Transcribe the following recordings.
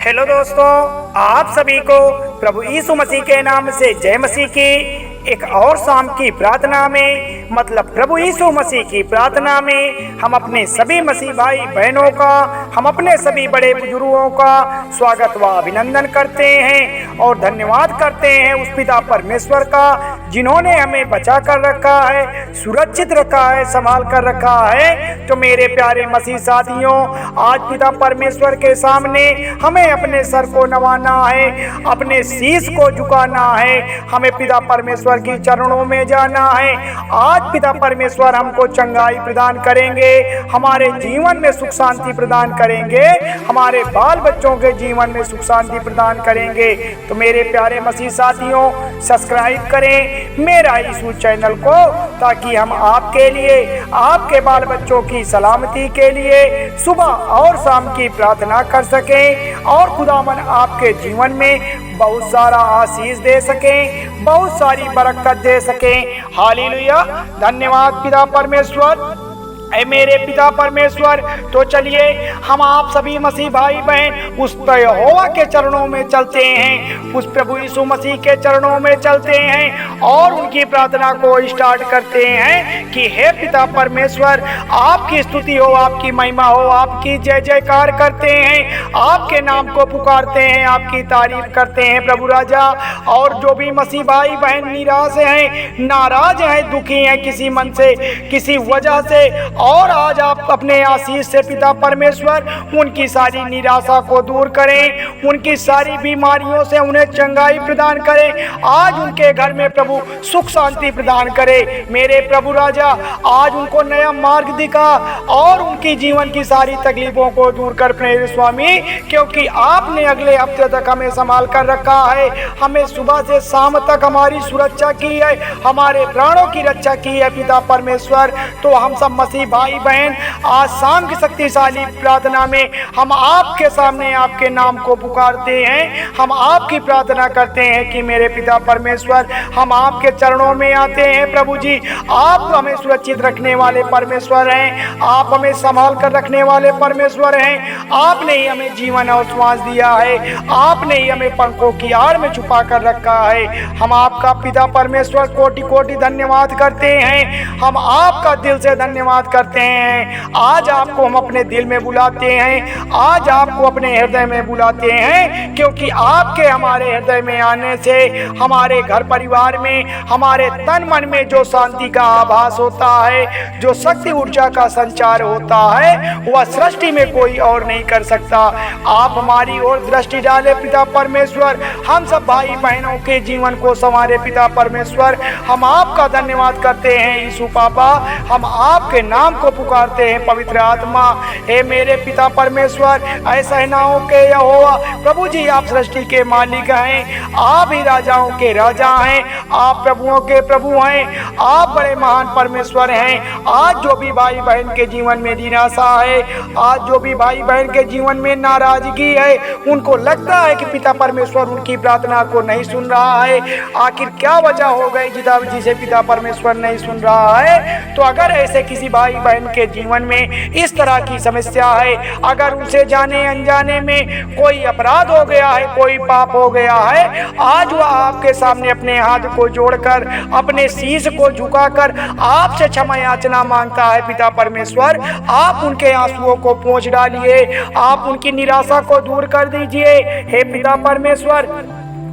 Hello दोस्तों, आप सभी को प्रभु यीशु मसीह के नाम से जय मसीह की एक और शाम की प्रार्थना में, मतलब प्रभु यीशु मसीह की प्रार्थना में हम अपने सभी मसीह भाई बहनों का, हम अपने सभी बड़े बुजुर्गों का स्वागत व अभिनंदन करते हैं और धन्यवाद करते हैं उस पिता परमेश्वर का जिन्होंने हमें बचा कर रखा है, सुरक्षित रखा है, संभाल कर रखा है। तो मेरे प्यारे मसीह साथियों, आज पिता परमेश्वर के सामने हमें अपने सर को नवाना है, अपने शीश को झुकाना है, हमें पिता परमेश्वर की चरणों में जाना है। आज पिता परमेश्वर हमको चंगाई प्रदान करेंगे, हमारे जीवन में सुख शांति प्रदान करेंगे, हमारे बाल बच्चों के जीवन में सुख शांति प्रदान करेंगे। तो मेरे प्यारे मसीह साथियों, सब्सक्राइब करें मेरा यीशु चैनल को, ताकि हम आपके लिए, आपके बाल बच्चों की सलामती के लिए सुबह और शाम की प्रार्थना कर सकें और खुदावन आपके जीवन में बहुत सारा आशीष दे सकें, बहुत सारी बरकत दे सकें। हालेलुया, धन्यवाद पिता परमेश्वर। ऐ मेरे पिता परमेश्वर, तो चलिए हम आप सभी मसीह भाई बहन उस यहोवा के चरणों में चलते हैं, उस प्रभु यीशु मसीह के चरणों में चलते हैं और उनकी प्रार्थना को स्टार्ट करते हैं कि हे पिता परमेश्वर, आपकी स्तुति हो, आपकी महिमा हो, आपकी जय जयकार करते हैं, आपके नाम को पुकारते हैं, आपकी तारीफ करते हैं प्रभु राजा। और जो भी मसीह भाई बहन निराश हैं, नाराज हैं, दुखी हैं किसी मन से, किसी वजह से, और आज आप अपने आशीष से पिता परमेश्वर उनकी सारी निराशा को दूर करें, उनकी सारी बीमारियों से उन्हें चंगाई प्रदान करें, आज उनके घर में प्रभु सुख शांति प्रदान करें। मेरे प्रभु राजा, आज उनको नया मार्ग दिखा और उनकी जीवन की सारी तकलीफों को दूर कर प्रेम स्वामी, क्योंकि आपने अगले हफ्ते तक हमें संभाल कर रखा है, हमें सुबह से शाम तक हमारी सुरक्षा की है, हमारे प्राणों की रक्षा की है पिता परमेश्वर। तो हम सब मसीह भाई बहन आज शाम की शक्तिशाली प्रार्थना में हम आपके सामने आपके नाम को पुकारते हैं, हम आपकी प्रार्थना करते हैं कि मेरे पिता परमेश्वर, हम आपके चरणों में आते हैं प्रभु जी। आप हमें सुरक्षित रखने वाले परमेश्वर हैं, आप हमें संभाल कर रखने वाले परमेश्वर हैं, आपने ही हमें जीवन और श्वास दिया है, आपने ही हमें पंखों की आड़ में छुपा कर रखा है। हम आपका पिता परमेश्वर कोटि कोटि धन्यवाद करते हैं, हम आपका दिल से धन्यवाद करते हैं। आज आपको हम अपने दिल में बुलाते हैं, आज आपको अपने हृदय में बुलाते हैं, क्योंकि आपके हमारे हृदय में आने से हमारे घर परिवार में, हमारे तन मन में जो शांति का आभास होता है, जो शक्ति ऊर्जा का संचार होता है, वह सृष्टि में कोई और नहीं कर सकता। आप हमारी ओर दृष्टि डाले पिता परमेश्वर, हम सब भाई बहनों के जीवन को संवारे पिता परमेश्वर। हम आपका धन्यवाद करते हैं यीशु पापा, हम आपके नाम को पुकारते हैं पवित्र आत्मा। हे मेरे पिता परमेश्वर, ऐसा सेनाओं के यहोवा प्रभु जी, आप सृष्टि के मालिक हैं, आप ही राजाओं के राजा हैं, आप प्रभुओं के प्रभु हैं, आप बड़े महान परमेश्वर हैं। आज जो भी भाई बहन के जीवन में निराशा है, आज जो भी भाई बहन के जीवन में नाराजगी है, उनको लगता है कि पिता परमेश्वर उनकी प्रार्थना को नहीं सुन रहा है, आखिर क्या वजह हो गई जिसे पिता परमेश्वर नहीं सुन रहा है। तो अगर ऐसे किसी भाई बहन के जीवन में इस तरह की समस्या है, अगर उसे जाने अनजाने में कोई अपराध हो गया है, कोई पाप हो गया है, आज वह आपके सामने अपने हाथ को जोड़कर, अपने शीश को झुकाकर आपसे क्षमा याचना मांगता है पिता परमेश्वर। आप उनके आंसुओं को पोंछ डालिए, आप उनकी निराशा को दूर कर दीजिए। हे पिता परमेश्वर,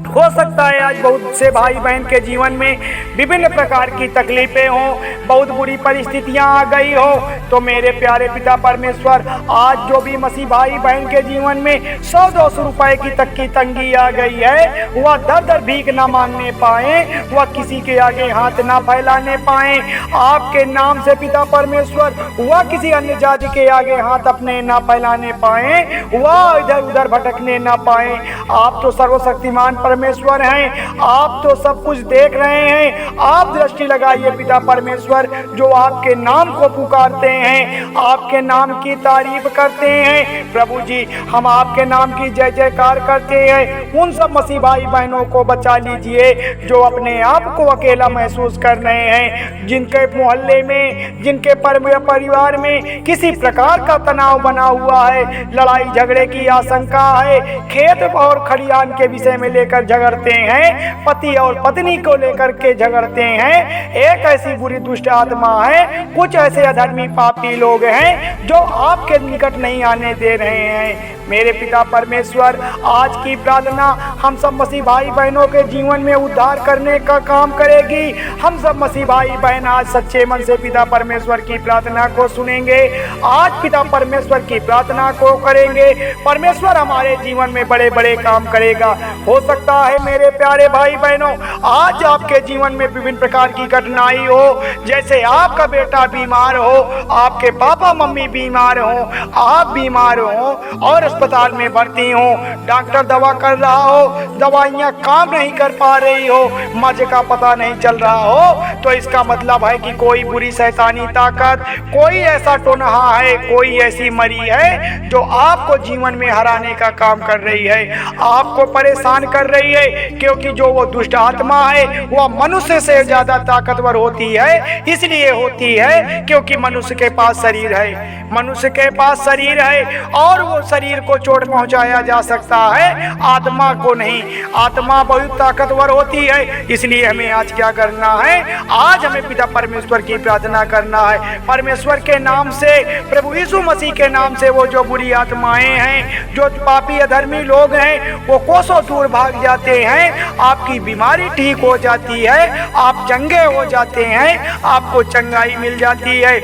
हो सकता है आज बहुत से भाई बहन के जीवन में विभिन्न प्रकार की तकलीफें हों, बहुत बुरी परिस्थितियां आ गई हो, तो मेरे प्यारे पिता परमेश्वर, आज जो भी मसीह भाई बहन के जीवन में 100-200 रुपए की तक की तंगी आ गई है, वह दर भीख ना मांगने पाए, वह किसी के आगे हाथ ना फैलाने पाए, आपके नाम से पिता परमेश्वर, वह किसी अन्य जाति के आगे हाथ अपने ना फैलाने पाए, वह इधर उधर भटकने ना पाए। आप तो सर्वशक्तिमान परमेश्वर हैं। आप तो सब कुछ देख रहे हैं। आप दृष्टि लगाइए पिता परमेश्वर, जो आपके नाम को पुकारते हैं, आपके नाम की तारीफ करते हैं। प्रभु जी, हम आपके नाम की जय जयकार करते हैं। उन सब मसीह भाई बहनों को बचा लीजिए जो अपने आप को अकेला महसूस कर रहे हैं, जिनके मोहल्ले में, जिनके परिवार में किसी प्रकार का तनाव बना हुआ है, लड़ाई झगड़े की आशंका है, खेत और खलिहान के विषय में लेकर झगड़ते हैं, पति और पत्नी को लेकर के झगड़ते हैं। एक ऐसी बुरी दुष्ट आत्मा है, कुछ ऐसे अधर्मी पापी लोग हैं जो आपके निकट नहीं आने दे रहे हैं। मेरे पिता परमेश्वर, आज की प्रार्थना हम सब मसीह भाई बहनों के जीवन में उद्धार करने का काम करेगी। हम सब मसीह भाई बहन आज सच्चे मन से पिता परमेश्वर की प्रार्थना को सुनेंगे, आज पिता परमेश्वर की प्रार्थना को करेंगे। परमेश्वर हमारे जीवन में बड़े बड़े काम करेगा। हो सकता है मेरे प्यारे भाई बहनों, आज आपके जीवन में विभिन्न प्रकार की कठिनाई हो, जैसे आपका बेटा बीमार हो, आपके पापा मम्मी बीमार हो, आप बीमार हो और अस्पताल में भर्ती हो, डॉक्टर दवा कर रहा हो, दवाइयाँ काम नहीं कर पा रही हो, मजे का पता नहीं चल रहा हो, तो इसका मतलब है कि कोई बुरी शैतानी ताकत, कोई ऐसा टोनहा है, कोई ऐसी मरी है जो आपको जीवन में हराने का काम कर रही है, आपको परेशान कर रही है। क्योंकि जो वो दुष्ट आत्मा है वह मनुष्य से ज्यादा ताकतवर होती है। इसलिए होती है क्योंकि मनुष्य के पास शरीर है, मनुष्य के पास शरीर है और वो शरीर को चोट पहुंचाया जा सकता है, आत्मा को नहीं। आत्मा बहुत ताकतवर होती है। इसलिए हमें आज क्या करना है? आज हमें पिता परमेश्वर की प्रार्थना करना है। परमेश्वर के नाम से, प्रभु यीशु मसीह के नाम से वो जो बुरी आत्माएं हैं, जो पापी अधर्मी लोग हैं, वो कोसों दूर भाग जाते हैं। आपकी बीमारी ठीक हो जाती है, आप चंगे हो जाते हैं, आपको चंगाई मिल जाती है।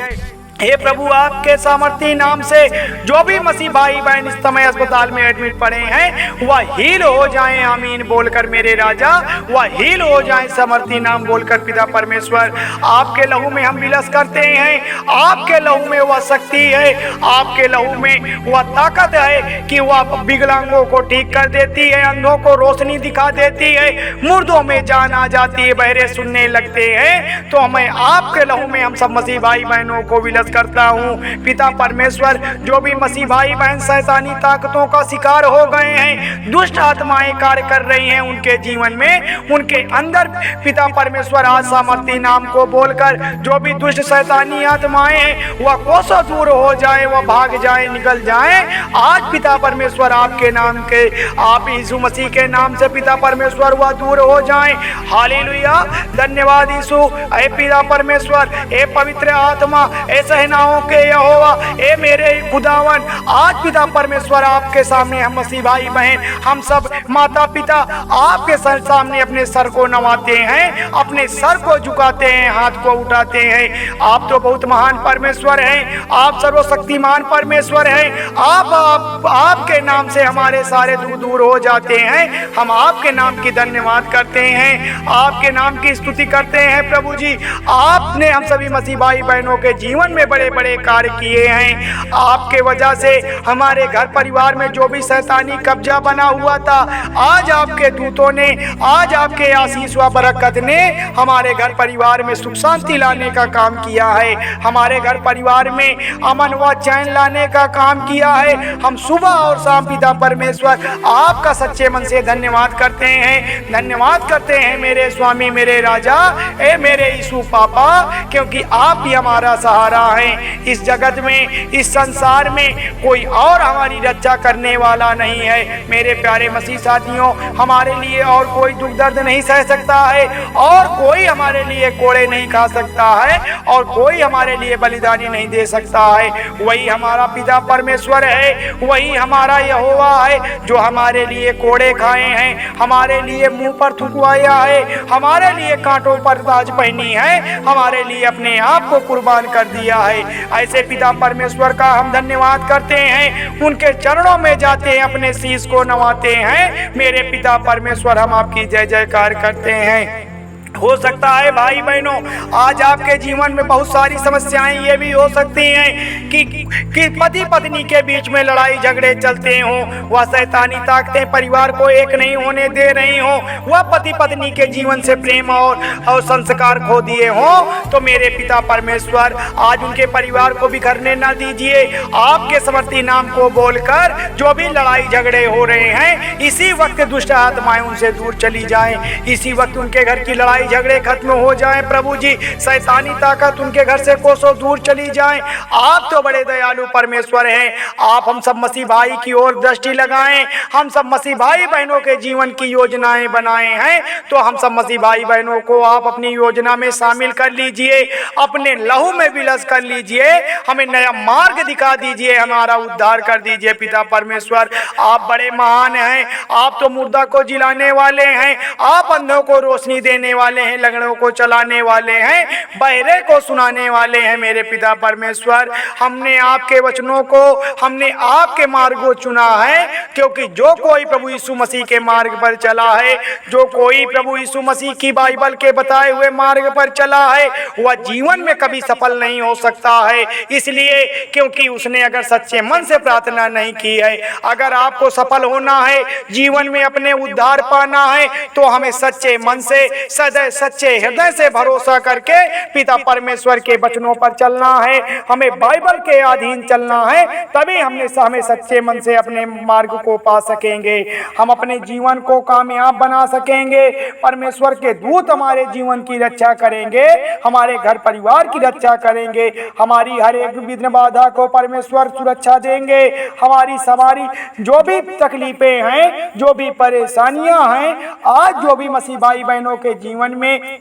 हे प्रभु, आपके सामर्थी नाम से जो भी मसीह भाई बहन इस समय अस्पताल में एडमिट पड़े हैं वह हील हो जाएं। आमीन बोलकर मेरे राजा, वह हील हो जाएं सामर्थी नाम बोलकर। पिता परमेश्वर, आपके लहू में हम विलस करते हैं। आपके लहू में वह शक्ति है, आपके लहू में वह ताकत है कि वह विकलांगों को ठीक कर देती है, अंधों को रोशनी दिखा देती है, मुर्दों में जान आ जाती है, बहरे सुनने लगते हैं। तो हमें आपके लहू में हम सब मसीह भाई बहनों को विलस करता हूँ। पिता परमेश्वर, जो भी मसीह भाई बहन शैतानी ताकतों का शिकार हो गए हैं, दुष्ट आत्माएं कार्य कर रही हैं उनके जीवन में, उनके अंदर पिता परमेश्वर आज सामर्थी नाम को बोलकर जो भी दुष्ट शैतानी आत्माएं हैं वह कोसों दूर हो जाए, वह भाग जाए, निकल जाए। आज पिता परमेश्वर आपके नाम के, आप यीशु मसीह के नाम से पिता परमेश्वर वह दूर हो जाए। हालेलुया, धन्यवाद यीशु। ऐ पिता परमेश्वर, ए पवित्र आत्मा, ऐसा सेनाओं के यहोवा, ए मेरे खुदावन, आज पिता परमेश्वर आपके सामने हम मसीह भाई बहन, हम सब माता पिता आपके सामने अपने सर को नवाते हैं, अपने सर को झुकाते हैं, हाथ को उठाते हैं। आप तो बहुत महान परमेश्वर हैं, आप सर्वशक्तिमान परमेश्वर हैं। आपके नाम से हमारे सारे दुख दूर हो जाते हैं। हम आपके नाम की धन्यवाद करते हैं, आपके नाम की स्तुति करते हैं। प्रभु जी, आपने हम सभी मसीह भाई बहनों के जीवन में बड़े बड़े कार्य किए हैं। आपके वजह से हमारे घर परिवार में जो भी शैतानी कब्जा बना हुआ था, आज आपके दूतों ने, आज आपके आशीष व बरकत ने हमारे घर परिवार में सुख शांति लाने का काम किया है, हमारे घर परिवार में अमन व चैन लाने का काम किया है। हम सुबह और शाम पिता परमेश्वर आपका सच्चे मन से धन्यवाद करते हैं, धन्यवाद करते हैं मेरे स्वामी, मेरे राजा, ए मेरे यीशु पापा, क्योंकि आप ही हमारा सहारा है। इस जगत में, इस संसार में कोई और हमारी रक्षा करने वाला नहीं है। मेरे प्यारे मसीह साथियों, हमारे लिए और कोई दुख दर्द नहीं सह सकता है, और कोई हमारे लिए कोड़े नहीं खा सकता है, और कोई हमारे लिए बलिदानी नहीं दे सकता है। वही हमारा पिता परमेश्वर है, वही हमारा यहोवा है जो हमारे लिए कोड़े खाए हैं, हमारे लिए मुंह पर थुकवाया है, हमारे लिए कांटों पर ताज पहनी है, हमारे लिए अपने आप को कुर्बान कर दिया है। ऐसे पिता परमेश्वर का हम धन्यवाद करते हैं, उनके चरणों में जाते हैं, अपने शीश को नवाते हैं। मेरे पिता परमेश्वर, हम आपकी जय जयकार करते हैं। हो सकता है भाई बहनों आज आपके जीवन में बहुत सारी समस्याएं ये भी हो सकती हैं कि पति पत्नी के बीच में लड़ाई झगड़े चलते हों, वह शैतानी ताकतें परिवार को एक नहीं होने दे रही हों, वह पति पत्नी के जीवन से प्रेम और संस्कार खो दिए हों, तो मेरे पिता परमेश्वर आज उनके परिवार को बिखरने न दीजिए। आपके समर्थी नाम को बोलकर जो भी लड़ाई झगड़े हो रहे हैं इसी वक्त दुष्ट आत्माएं उनसे दूर चली जाएं, इसी वक्त उनके घर की लड़ाई झगड़े खत्म हो जाएं। प्रभु जी शैतानी ताकत उनके घर से कोसों दूर चली जाएं। आप तो बड़े दयालु परमेश्वर हैं। आप हम सब मसीह भाई की ओर दृष्टि लगाएं, हम सब मसीह भाई बहनों के जीवन की योजनाएं बनाए हैं, तो हम सब मसीह भाई बहनों को आप अपनी योजना में शामिल कर लीजिए, अपने लहू में विलस कर लीजिए, हमें नया मार्ग दिखा दीजिए, हमारा उद्धार कर दीजिए। पिता परमेश्वर आप बड़े महान हैं, आप तो मुर्दा को जिलाने वाले हैं, आप अंधों को रोशनी देने वाले हैं, लंगड़ों को चलाने वाले हैं, बहरे को सुनाने वाले हैं। मेरे पिता परमेश्वर हमने आपके वचनों को, हमने आपके मार्ग को चुना है, क्योंकि जो कोई प्रभु यीशु मसीह के मार्ग पर चला है, जो कोई प्रभु यीशु मसीह की बाइबल के बताए हुए मार्ग पर चला है, वह जीवन में कभी सफल नहीं हो सकता है। इसलिए क्योंकि उसने अगर सच्चे मन से प्रार्थना नहीं की है। अगर आपको सफल होना है, जीवन में अपने उद्धार पाना है, तो हमें सच्चे मन से, सदैव सच्चे हृदय से भरोसा करके पिता परमेश्वर के वचनों पर चलना है, हमें बाइबल के अधीन चलना है, तभी हमें सच्चे मन से अपने मार्ग को पा सकेंगे, हम अपने जीवन को कामयाब बना सकेंगे। परमेश्वर के दूत हमारे जीवन की रक्षा करेंगे, हमारे घर परिवार की रक्षा करेंगे, हमारी हर एक विघ्न बाधा को परमेश्वर सुरक्षा देंगे। हमारी सवारी जो भी तकलीफें हैं, जो भी परेशानियां हैं, आज जो भी मसीह भाई बहनों के जीवन में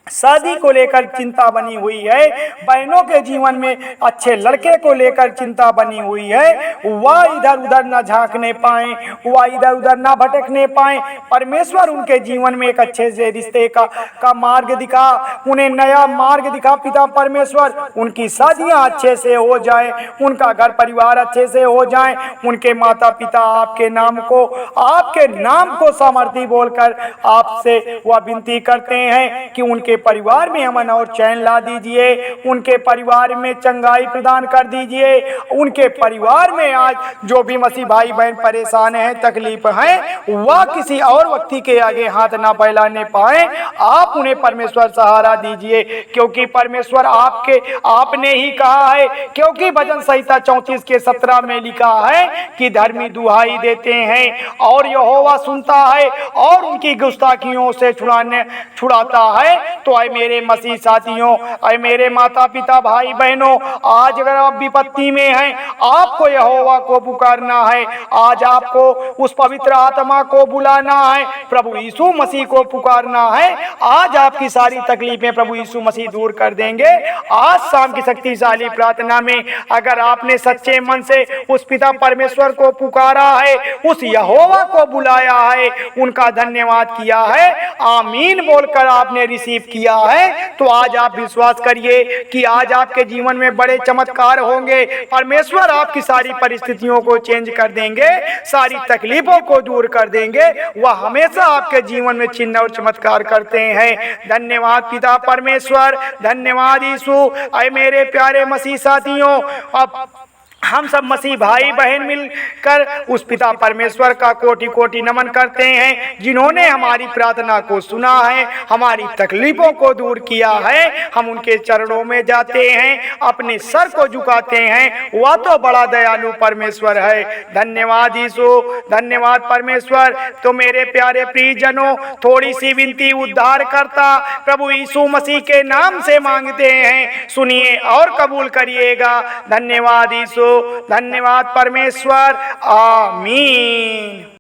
शादी को लेकर चिंता बनी हुई है, बहनों के जीवन में अच्छे लड़के को लेकर चिंता बनी हुई है, वह इधर उधर न झांकने पाए, वह इधर उधर न भटकने पाए। परमेश्वर उनके जीवन में एक अच्छे से रिश्ते का मार्ग दिखा, उन्हें नया मार्ग दिखा। पिता परमेश्वर उनकी शादियां अच्छे से हो जाए, उनका घर परिवार अच्छे से हो जाए, उनके माता पिता आपके नाम को सामर्थी बोलकर आपसे वह विनती करते हैं कि उनके परिवार में अमन और चैन ला दीजिए, उनके परिवार में चंगाई प्रदान कर दीजिए। उनके परिवार में आज जो भी मसीह भाई बहन परेशान हैं, तकलीफ हैं, वह किसी और व्यक्ति के आगे हाथ ना फैलाने पाए। आप उन्हें परमेश्वर सहारा दीजिए, क्योंकि परमेश्वर आपने ही कहा है, क्योंकि भजन संहिता 34 के 17 में लिखा है कि धर्मी दुहाई देते हैं और यहोवा सुनता है और उनकी गुस्ताखियों से छुड़ाता है। तो आए मेरे मसीह साथियों, आए मेरे माता पिता भाई बहनों, आज अगर आप विपत्ति में हैं, आपको यहोवा को पुकारना है, आज आपको उस पवित्र आत्मा को बुलाना है, प्रभु यीशु मसीह को पुकारना है। आज आपकी सारी तकलीफें प्रभु यीशु मसीह दूर कर देंगे। आज शाम की शक्तिशाली प्रार्थना में अगर आपने सच्चे मन से उस पिता परमेश्वर को पुकारा है, उस यहोवा को बुलाया है, उनका धन्यवाद किया है, आमीन बोलकर आपने रिसीव किया है, तो आज आप विश्वास करिए कि आज आपके जीवन में बड़े चमत्कार होंगे। परमेश्वर आपकी सारी परिस्थितियों को चेंज कर देंगे, सारी तकलीफों को दूर कर देंगे। वह हमेशा आपके जीवन में चिन्ह और चमत्कार करते हैं। धन्यवाद पिता परमेश्वर, धन्यवाद यीशु। ऐ मेरे प्यारे मसीह साथियों, अब हम सब मसीह भाई बहन मिलकर उस पिता परमेश्वर का कोटि कोटि नमन करते हैं, जिन्होंने हमारी प्रार्थना को सुना है, हमारी तकलीफों को दूर किया है। हम उनके चरणों में जाते हैं, अपने सर को झुकाते हैं। वह तो बड़ा दयालु परमेश्वर है। धन्यवाद यीशु, धन्यवाद परमेश्वर। तो मेरे प्यारे प्रियजनों, थोड़ी सी विनती उद्धार करता प्रभु यीशु मसीह के नाम से मांगते हैं, सुनिए और कबूल करिएगा। धन्यवाद यीशु, धन्यवाद परमेश्वर, आमीन।